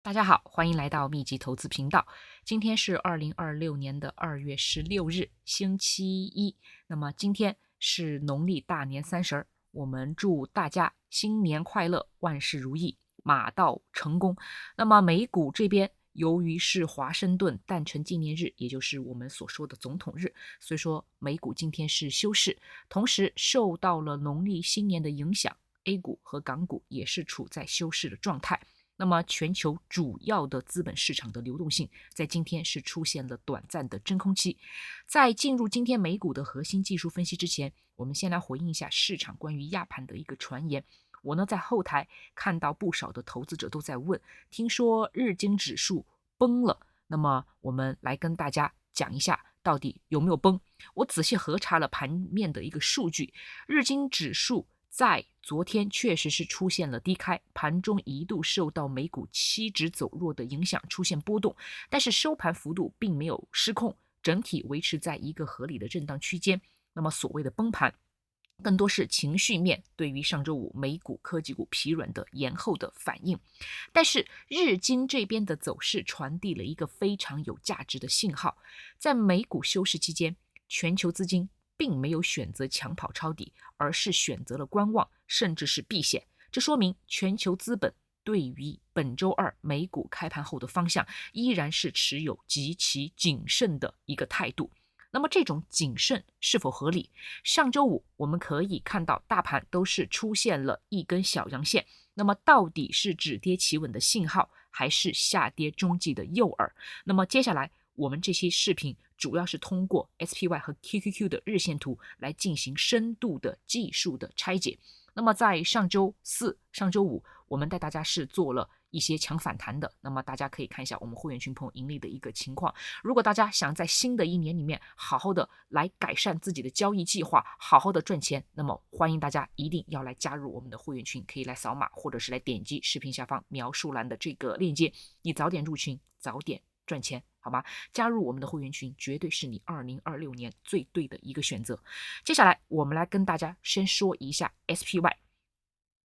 大家好，欢迎来到密集投资频道。今天是2026年的2月16日，星期一。那么今天是农历大年30，我们祝大家新年快乐，万事如意，马到成功。那么美股这边，由于是华盛顿诞辰纪念日，也就是我们所说的总统日，所以说美股今天是休市，同时受到了农历新年的影响， A 股和港股也是处在休市的状态。那么全球主要的资本市场的流动性在今天是出现了短暂的真空期。在进入今天美股的核心技术分析之前，我们先来回应一下市场关于亚盘的一个传言。我呢在后台看到不少的投资者都在问，听说日经指数崩了，那么我们来跟大家讲一下到底有没有崩。我仔细核查了盘面的一个数据，日经指数在昨天确实是出现了低开，盘中一度受到美股期指走弱的影响出现波动，但是收盘幅度并没有失控，整体维持在一个合理的震荡区间。那么所谓的崩盘更多是情绪面对于上周五美股科技股疲软的延后的反应。但是日经这边的走势传递了一个非常有价值的信号，在美股休市期间，全球资金并没有选择抢跑抄底，而是选择了观望，甚至是避险。这说明全球资本对于本周二美股开盘后的方向依然是持有极其谨慎的一个态度。那么这种谨慎是否合理？上周五我们可以看到大盘都是出现了一根小阳线，那么到底是止跌企稳的信号，还是下跌中继的诱饵？那么接下来我们这期视频主要是通过 SPY 和 QQQ 的日线图来进行深度的技术的拆解。那么在上周四、上周五，我们带大家是做了一些强反弹的，那么大家可以看一下我们会员群朋友盈利的一个情况。如果大家想在新的一年里面好好的来改善自己的交易计划，好好的赚钱，那么欢迎大家一定要来加入我们的会员群，可以来扫码或者是来点击视频下方描述栏的这个链接，你早点入群，早点赚钱，好吗？加入我们的会员群绝对是你2026年最对的一个选择。接下来我们来跟大家先说一下 SPY，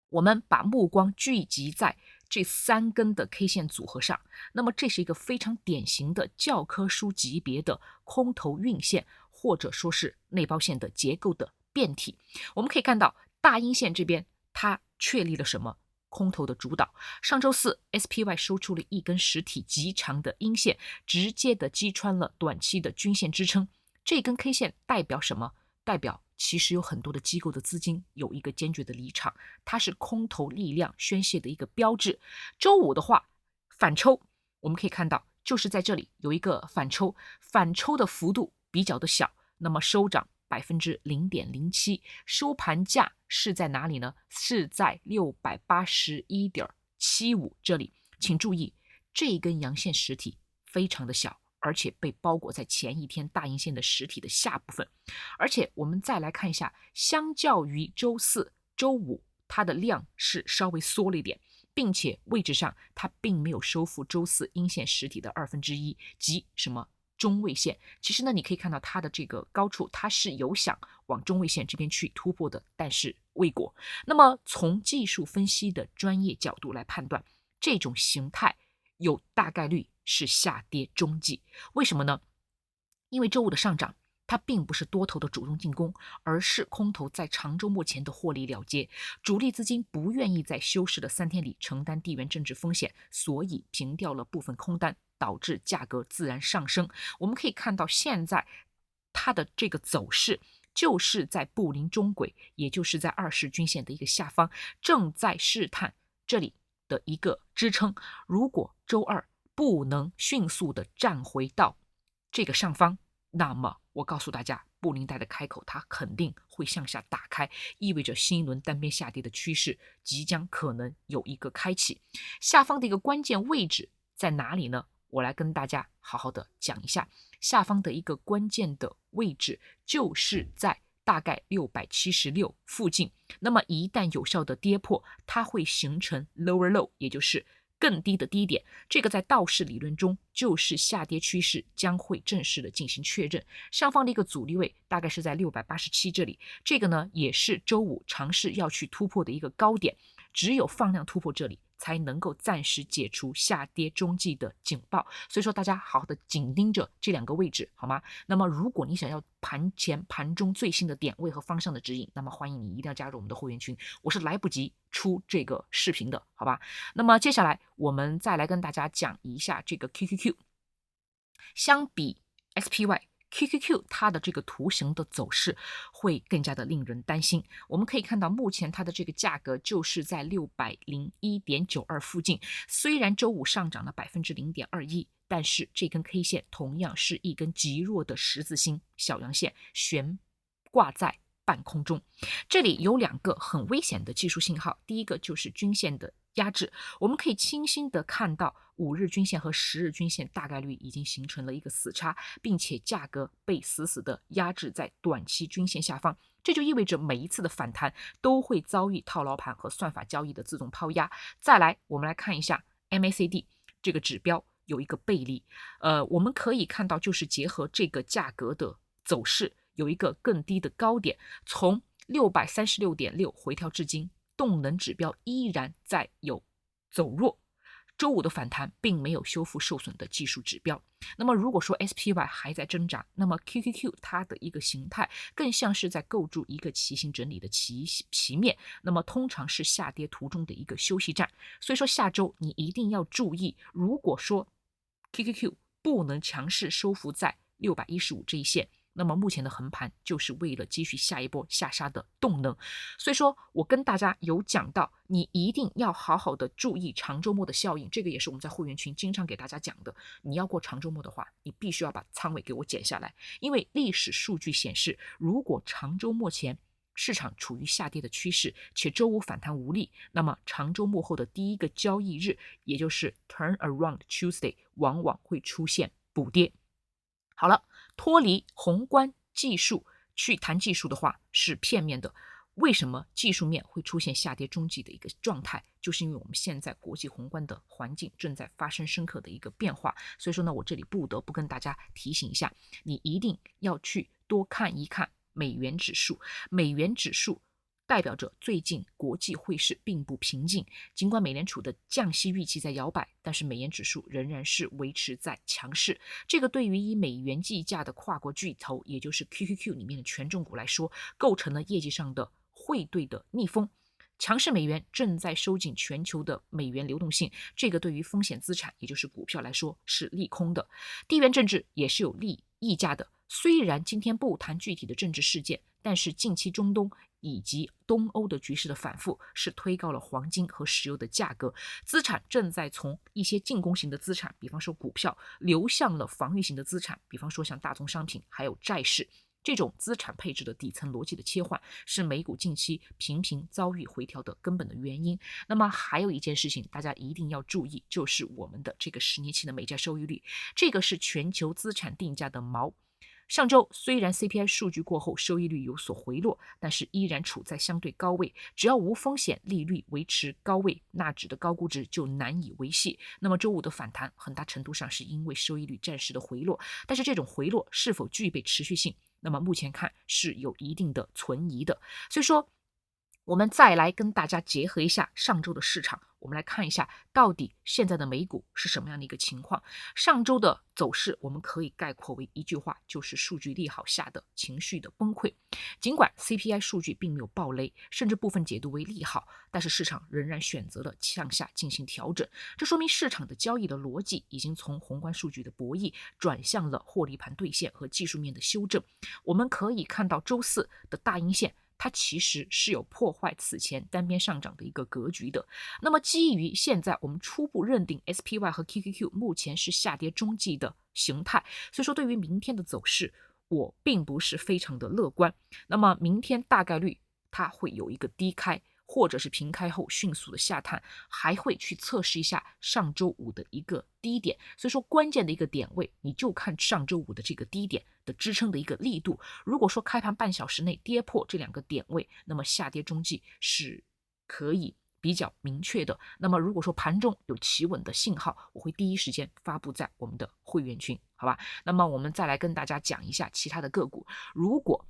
我们把目光聚集在这3根的 K 线组合上，那么这是一个非常典型的教科书级别的空头运线，或者说是内包线的结构的变体。我们可以看到大阴线这边它确立了什么？空头的主导。上周四 SPY 收出了一根实体极长的阴线，直接的击穿了短期的均线支撑。这根 K 线代表什么？代表其实有很多的机构的资金有一个坚决的离场，它是空头力量宣泄的一个标志。周五的话反抽，我们可以看到就是在这里有一个反抽，反抽的幅度比较的小，那么收涨0.07%，收盘价是在哪里呢？是在681.75这里。请注意，这根阳线实体非常的小，而且被包裹在前一天大阴线的实体的下部分。而且我们再来看一下，相较于周四、周五，它的量是稍微缩了一点，并且位置上它并没有收复周四阴线实体的1/2，即什么？中位线。其实呢，你可以看到它的这个高处，它是有想往中位线这边去突破的，但是未果。那么从技术分析的专业角度来判断，这种形态有大概率是下跌中继。为什么呢？因为周五的上涨它并不是多头的主动进攻，而是空头在长周末前的获利了结。主力资金不愿意在休市的3天里承担地缘政治风险，所以平掉了部分空单，导致价格自然上升。我们可以看到现在它的这个走势就是在布林中轨，也就是在20均线的一个下方，正在试探这里的一个支撑。如果周二不能迅速的站回到这个上方，那么我告诉大家，布林带的开口它肯定会向下打开，意味着新一轮单边下跌的趋势即将可能有一个开启。下方的一个关键位置在哪里呢？我来跟大家好好的讲一下，下方的一个关键的位置就是在大概676附近。那么一旦有效的跌破，它会形成 lower low， 也就是更低的低点。这个在道氏理论中就是下跌趋势将会正式的进行确认。上方的一个阻力位大概是在687这里，这个呢也是周五尝试要去突破的一个高点。只有放量突破这里，才能够暂时解除下跌中继的警报。所以说大家好好的紧盯着这两个位置，好吗？那么如果你想要盘前盘中最新的点位和方向的指引，那么欢迎你一定要加入我们的会员群，我是来不及出这个视频的，好吧？那么接下来我们再来跟大家讲一下这个 QQQ， 相比 SPY。QQQ 它的这个图形的走势会更加的令人担心。我们可以看到，目前它的这个价格就是在601.92附近。虽然周五上涨了0.21%，但是这根 K 线同样是一根极弱的十字星小阳线，悬挂在半空中。这里有两个很危险的技术信号，第一个就是均线的压制，我们可以清晰的看到5日均线和10日均线大概率已经形成了一个死叉，并且价格被死死的压制在短期均线下方。这就意味着每一次的反弹都会遭遇套牢盘和算法交易的自动抛压。再来，我们来看一下 MACD 这个指标有一个背离，我们可以看到就是结合这个价格的走势，有一个更低的高点，从636.6回调至今，动能指标依然在有走弱。周五的反弹并没有修复受损的技术指标。那么如果说 SPY 还在挣扎，那么 QQQ 它的一个形态更像是在构筑一个旗形整理的旗面，那么通常是下跌途中的一个休息站。所以说下周你一定要注意，如果说 QQQ 不能强势收复在615这一线，那么目前的横盘就是为了继续下一波下杀的动能。所以说我跟大家有讲到，你一定要好好的注意长周末的效应，这个也是我们在会员群经常给大家讲的。你要过长周末的话，你必须要把仓位给我减下来，因为历史数据显示，如果长周末前市场处于下跌的趋势，且周五反弹无力，那么长周末后的第一个交易日，也就是 Turn Around Tuesday， 往往会出现补跌。好了，脱离宏观技术去谈技术的话是片面的。为什么技术面会出现下跌中继的一个状态？就是因为我们现在国际宏观的环境正在发生深刻的一个变化。所以说呢，我这里不得不跟大家提醒一下，你一定要去多看一看美元指数。美元指数代表着最近国际汇市并不平静，尽管美联储的降息预期在摇摆，但是美元指数仍然是维持在强势。这个对于以美元计价的跨国巨头，也就是 QQQ 里面的权重股来说，构成了业绩上的汇兑的逆风。强势美元正在收紧全球的美元流动性，这个对于风险资产，也就是股票来说是利空的。地缘政治也是有利溢价的，虽然今天不谈具体的政治事件，但是近期中东以及东欧的局势的反复是推高了黄金和石油的价格，资产正在从一些进攻型的资产，比方说股票，流向了防御型的资产，比方说像大宗商品还有债市。这种资产配置的底层逻辑的切换，是美股近期频频遭遇回调的根本的原因。那么还有一件事情大家一定要注意，就是我们的这个10年期的美债收益率，这个是全球资产定价的锚。上周虽然 CPI 数据过后收益率有所回落，但是依然处在相对高位。只要无风险利率维持高位，纳指的高估值就难以维系。那么周五的反弹很大程度上是因为收益率暂时的回落，但是这种回落是否具备持续性，那么目前看是有一定的存疑的。所以说我们再来跟大家结合一下上周的市场，我们来看一下到底现在的美股是什么样的一个情况。上周的走势我们可以概括为一句话，就是数据利好下的情绪的崩溃。尽管 CPI 数据并没有爆雷，甚至部分解读为利好，但是市场仍然选择了向下进行调整。这说明市场的交易的逻辑已经从宏观数据的博弈转向了获利盘兑现和技术面的修正。我们可以看到周四的大阴线，它其实是有破坏此前单边上涨的一个格局的。那么基于现在我们初步认定 SPY 和 QQQ 目前是下跌中继的形态，所以说对于明天的走势我并不是非常的乐观。那么明天大概率它会有一个低开，或者是平开后迅速的下探，还会去测试一下上周五的一个低点。所以说关键的一个点位，你就看上周五的这个低点的支撑的一个力度。如果说开盘半小时内跌破这两个点位，那么下跌中继是可以比较明确的。那么如果说盘中有企稳的信号，我会第一时间发布在我们的会员群，好吧？那么我们再来跟大家讲一下其他的个股。如果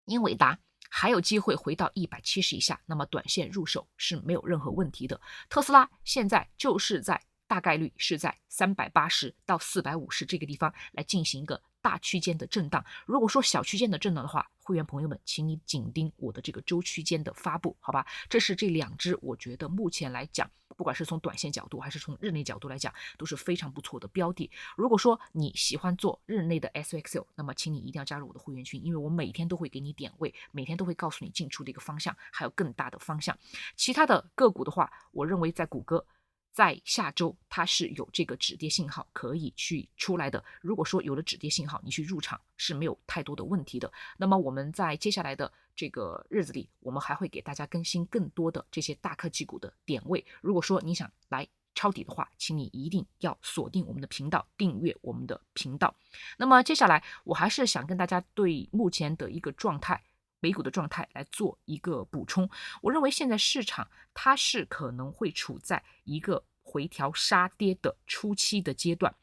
英伟达还有机会回到170以下，那么短线入手是没有任何问题的。特斯拉现在就是在大概率是在380到450这个地方来进行一个大区间的震荡。如果说小区间的震荡的话，会员朋友们请你紧盯我的这个周区间的发布，好吧？这是这2只我觉得目前来讲，不管是从短线角度还是从日内角度来讲，都是非常不错的标的。如果说你喜欢做日内的 SXL， 那么请你一定要加入我的会员群，因为我每天都会给你点位，每天都会告诉你进出的一个方向，还有更大的方向。其他的个股的话，我认为在谷歌在下周它是有这个止跌信号可以去出来的。如果说有了止跌信号，你去入场是没有太多的问题的。那么我们在接下来的这个日子里，我们还会给大家更新更多的这些大科技股的点位。如果说你想来抄底的话，请你一定要锁定我们的频道，订阅我们的频道。那么接下来我还是想跟大家对目前的一个状态，美股的状态来做一个补充。我认为现在市场它是可能会处在一个回调杀跌的初期的阶段。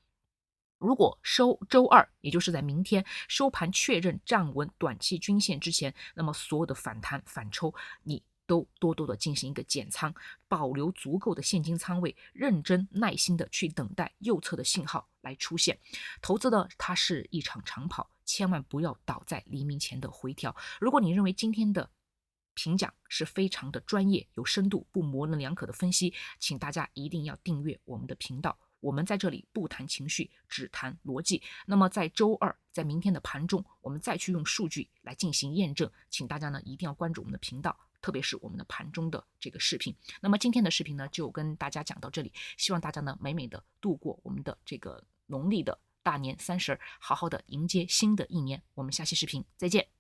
如果周二，也就是在明天收盘确认站稳短期均线之前，那么所有的反弹反抽你都多多的进行一个减仓，保留足够的现金仓位，认真耐心的去等待右侧的信号来出现。投资呢，它是一场长跑，千万不要倒在黎明前的回调。如果你认为今天的评讲是非常的专业、有深度、不模棱两可的分析，请大家一定要订阅我们的频道。我们在这里不谈情绪，只谈逻辑。那么在周二，在明天的盘中，我们再去用数据来进行验证，请大家呢一定要关注我们的频道，特别是我们的盘中的这个视频。那么今天的视频呢，就跟大家讲到这里，希望大家呢美美的度过我们的这个农历的大年30，好好的迎接新的一年。我们下期视频再见。